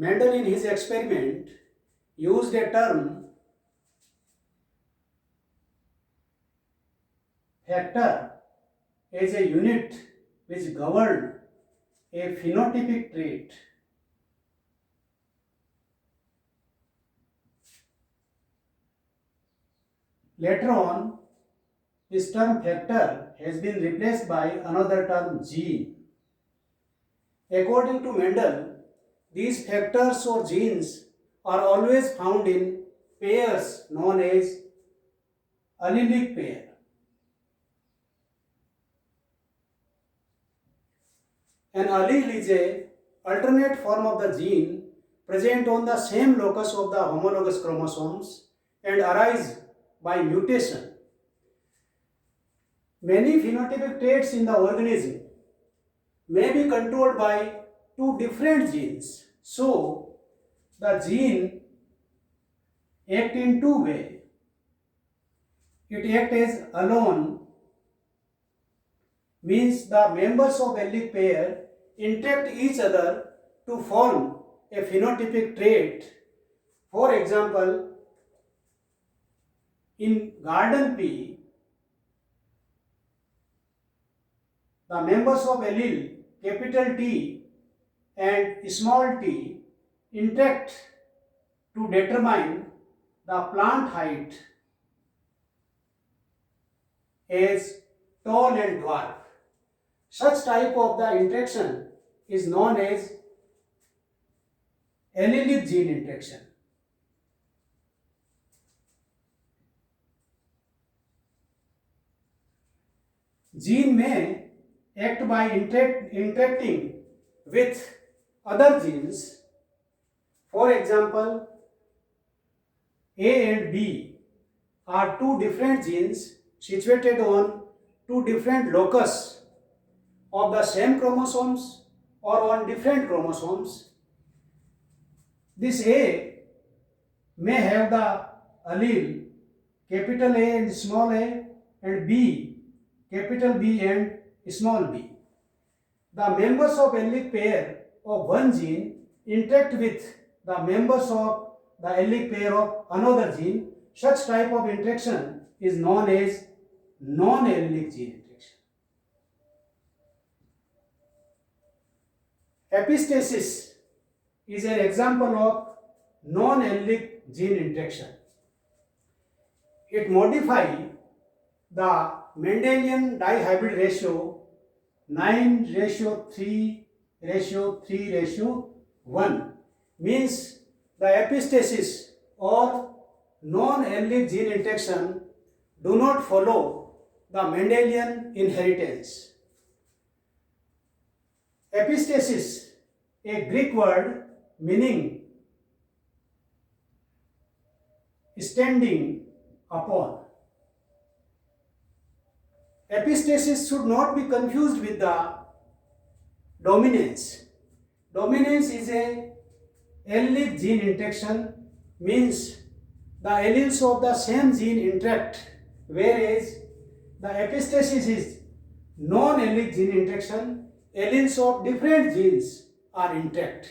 Mendel in his experiment used a term factor as a unit which governed a phenotypic trait. Later on, this term factor has been replaced by another term gene. According to Mendel, these factors or genes are always found in pairs known as allelic pair. An allele is a alternate form of the gene present on the same locus of the homologous chromosomes and arise by mutation. Many phenotypic traits in the organism may be controlled by two different genes. So, the gene acts in two ways. It acts as alone, means the members of allelic pair interact each other to form a phenotypic trait. For example, in garden pea, the members of allele capital T and small t interact to determine the plant height as tall and dwarf. Such type of the interaction is known as allelic gene interaction. Gene may act by interacting with other genes. For example, A and B are two different genes situated on two different locus of the same chromosomes or on different chromosomes. This A may have the allele capital A and small a, and B capital B and small b. The members of allelic pair of one gene interact with the members of the allelic pair of another gene. Such type of interaction is known as non-allelic gene interaction. Epistasis is an example of non-allelic gene interaction. It modifies the Mendelian dihybrid ratio 9:3:3:1, means the epistasis or non-allelic gene interaction do not follow the Mendelian inheritance. Epistasis, a Greek word meaning standing upon. Epistasis should not be confused with the dominance. Dominance is a allelic gene interaction, means the alleles of the same gene interact, whereas the epistasis is non-allelic gene interaction, alleles of different genes are intact.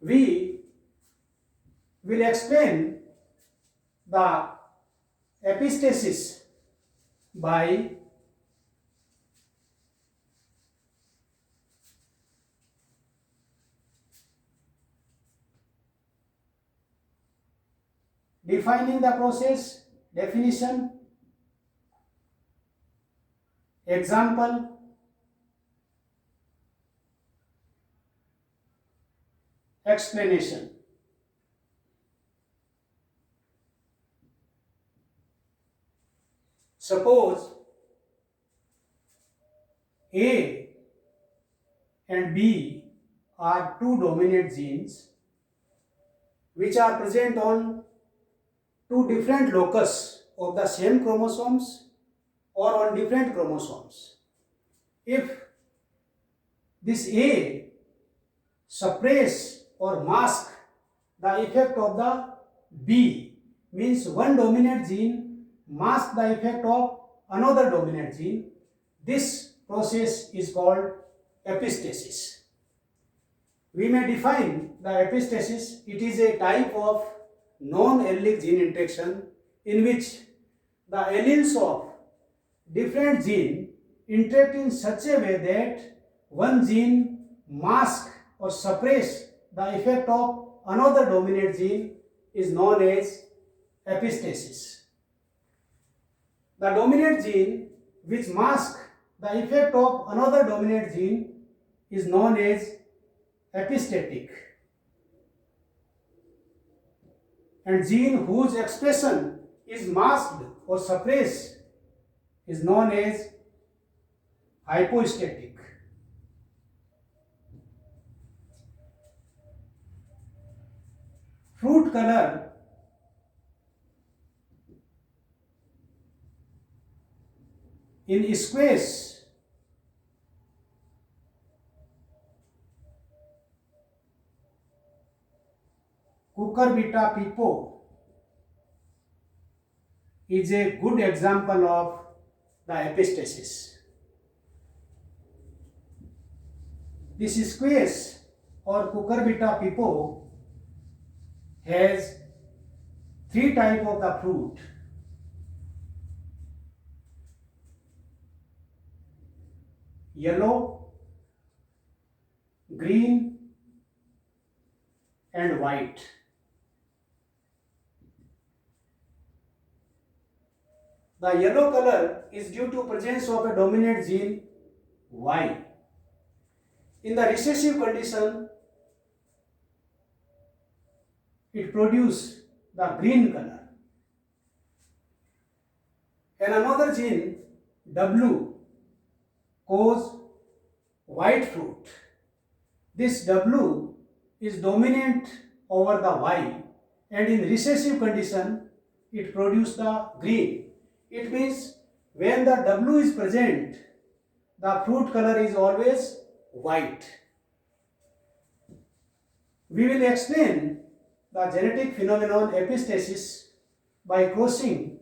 We will explain the epistasis by defining the process, definition, example, explanation. Suppose A and B are two dominant genes which are present on two different locus of the same chromosomes or on different chromosomes. If this A suppress or mask the effect of the B, means one dominant gene mask the effect of another dominant gene, this process is called epistasis. we may define the epistasis. It is a type of non-allelic gene interaction in which the alleles of different gene interact in such a way that one gene mask or suppress the effect of another dominant gene is known as epistasis. The dominant gene which masks the effect of another dominant gene is known as epistatic, and gene whose expression is masked or suppressed is known as hypostatic. Fruit color in squash Cucurbita pepo is a good example of the epistasis. This squash or Cucurbita pepo has three types of the fruit. Yellow, green and white. The yellow color is due to presence of a dominant gene Y. In the recessive condition, it produces the green color. And another gene W cause white fruit. This W is dominant over the Y, and in recessive condition it produces the green. It means when the W is present, the fruit color is always white. We will explain the genetic phenomenon epistasis by crossing.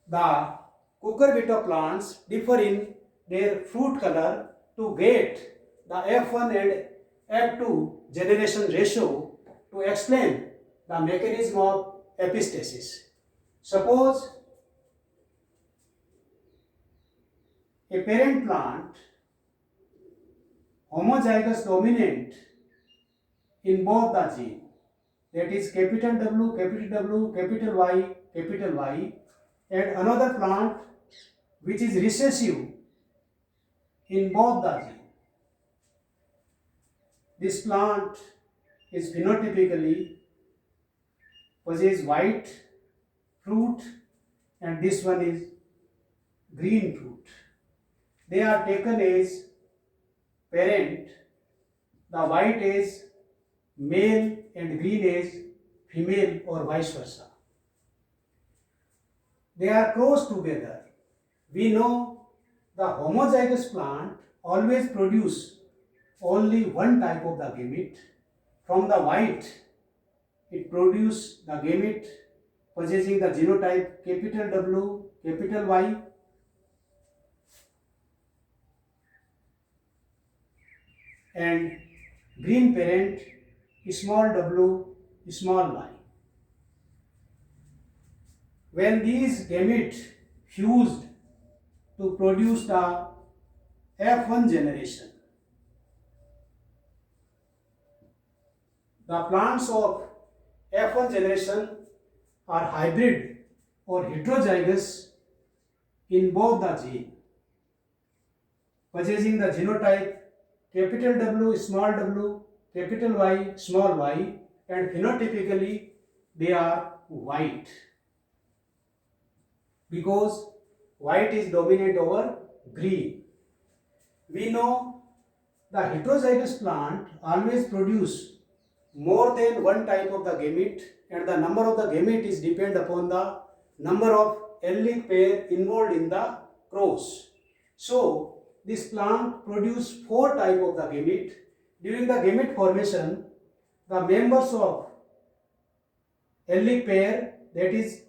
The cucurbita plants differ in their fruit color to get the F1 and F2 generation ratio to explain the mechanism of epistasis. Suppose a parent plant homozygous dominant in both the gene, that is capital W, capital Y, and another plant which is recessive in both the gene. This plant is phenotypically possesses white fruit and this one is green fruit. They are taken as parent, the white as male and green as female or vice versa. They are close together. We know the homozygous plant always produce only one type of the gamete. From the white, it produces the gamete possessing the genotype capital W, capital Y, and green parent small w, small y. When these gametes fused to produce the F1 generation, the plants of F1 generation are hybrid or heterozygous in both the gene, possessing the genotype capital W, capital Y, small y, and phenotypically they are white because white is dominant over green. We know the heterozygous plant always produce more than one type of the gamete, and the number of the gamete is depend upon the number of allelic pair involved in the cross. So this plant produce 4 type of the gamete. During the gamete formation, the members of allelic pair, that is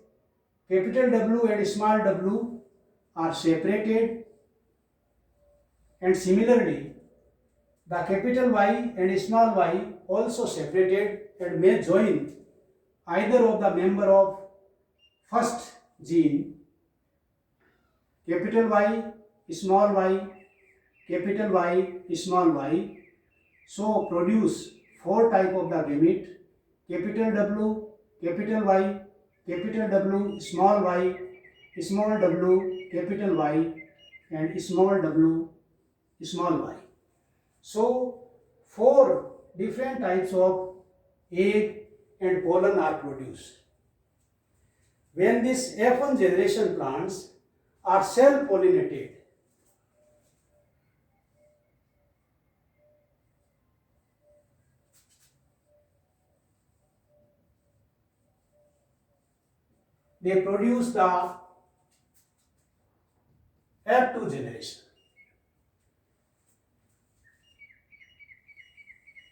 capital W and small w, are separated, and similarly the capital Y and small y also separated and may join either of the member of first gene, capital Y, small y, capital Y, small y, so produce four type of the gamete, capital W, capital Y, capital W, small y, small w, capital Y, and small w, small y. So, four different types of egg and pollen are produced. When these F1 generation plants are self-pollinated, they produce the F2 generation.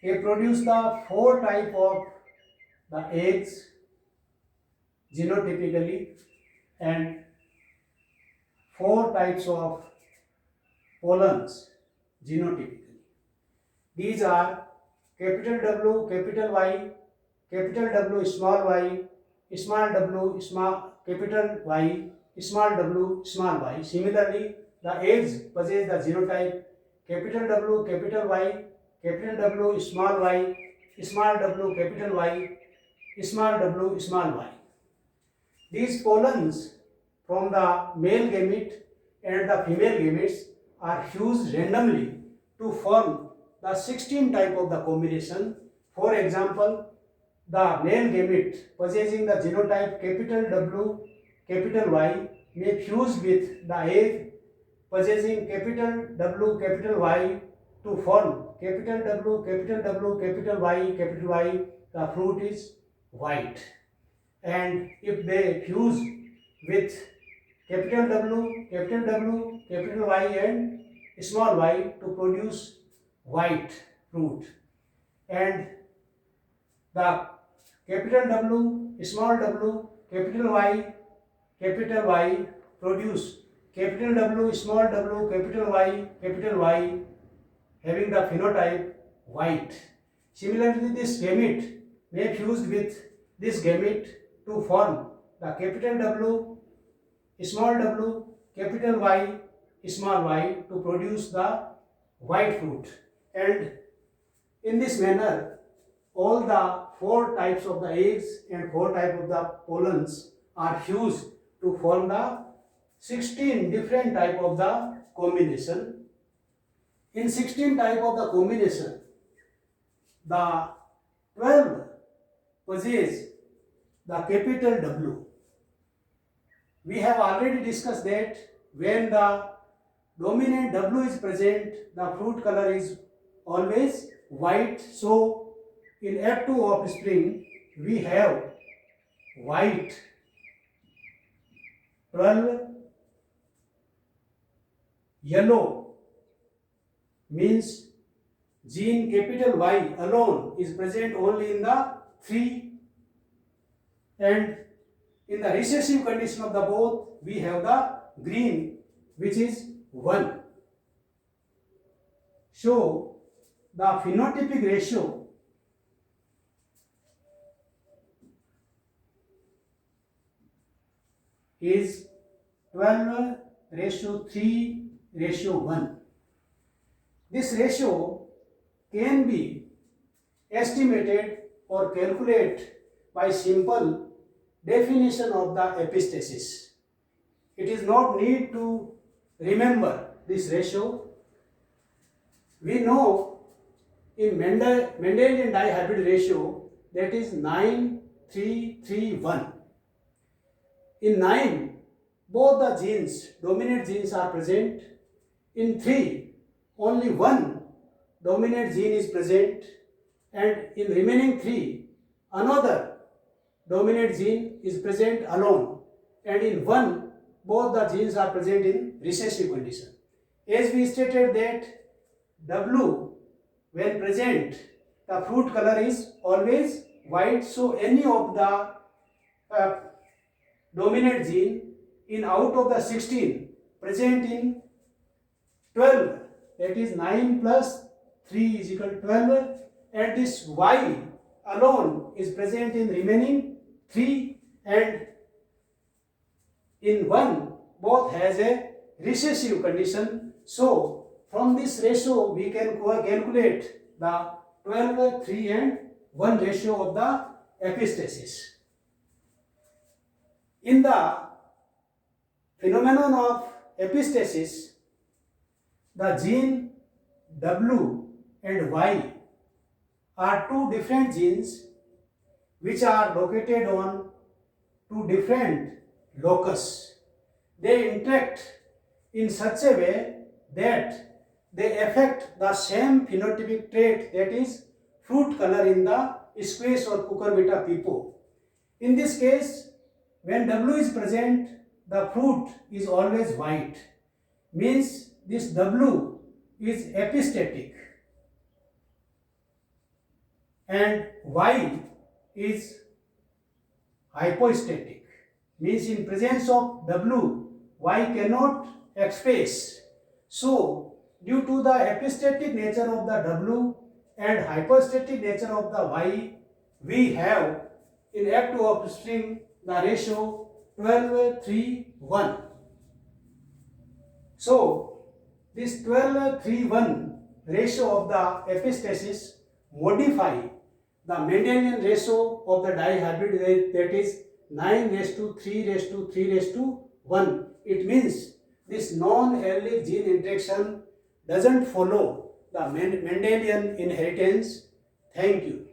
They produce the four type of the eggs genotypically and four types of pollens genotypically. These are capital W, capital Y, capital W, small y, small w, small capital Y, small w, small y. Similarly, the eggs possess the genotype capital W, capital Y, capital W, small y, small w, capital Y, small w, small y. These pollens from the male gamete and the female gametes are fused randomly to form the 16 type of the combination. For example, the male gamete possessing the genotype capital W, capital Y may fuse with the egg possessing capital W, capital Y to form capital W, capital W, capital Y, capital Y. The fruit is white. And if they fuse with capital W, capital W, capital Y and small y to produce white fruit, and the capital W, small w, capital Y produce capital W, small w, capital Y having the phenotype white. Similarly, this gamete may fuse with this gamete to form the capital W, small w, capital Y, small y to produce the white fruit. And in this manner, all the four types of the eggs and four types of the pollens are fused to form the 16 different type of the combination. In 16 type of the combination, the 12 possess the capital W. We have already discussed that when the dominant W is present, the fruit color is always white. So, in F2 offspring, we have white 12, yellow means gene capital Y alone is present only in the 3, and in the recessive condition of the both we have the green which is 1. So the phenotypic ratio is 12:3:1. This ratio can be estimated or calculated by simple definition of the epistasis. It is not need to remember this ratio. We know in Mendelian dihybrid ratio that is 9:3:1. In 9, both the genes, dominant genes are present. In 3, only one dominant gene is present, and in remaining 3, another dominant gene is present alone, and in 1, both the genes are present in recessive condition. As we stated that W, when present, the fruit color is always white, so any of the dominant gene in out of the 16 present in 12, that is 9 plus 3 is equal to 12, and this Y alone is present in remaining 3, and in 1 both has a recessive condition. So from this ratio we can calculate the 12, 3 and 1 ratio of the epistasis. In the phenomenon of epistasis, the gene W and Y are two different genes which are located on two different locus. They interact in such a way that they affect the same phenotypic trait, that is fruit color in the squash or cucurbita pepo. In this case, when W is present, the fruit is always white, means this W is epistatic, and Y is hypostatic, means in presence of W, Y cannot express. So due to the epistatic nature of the W and hypostatic nature of the Y, we have in F2 offspring the ratio 12, 3, 1. So this 12, 3, 1 ratio of the epistasis modify the Mendelian ratio of the dihybrid, that is 9:3:3:1. It means this non-allelic gene interaction doesn't follow the Mendelian inheritance. Thank you.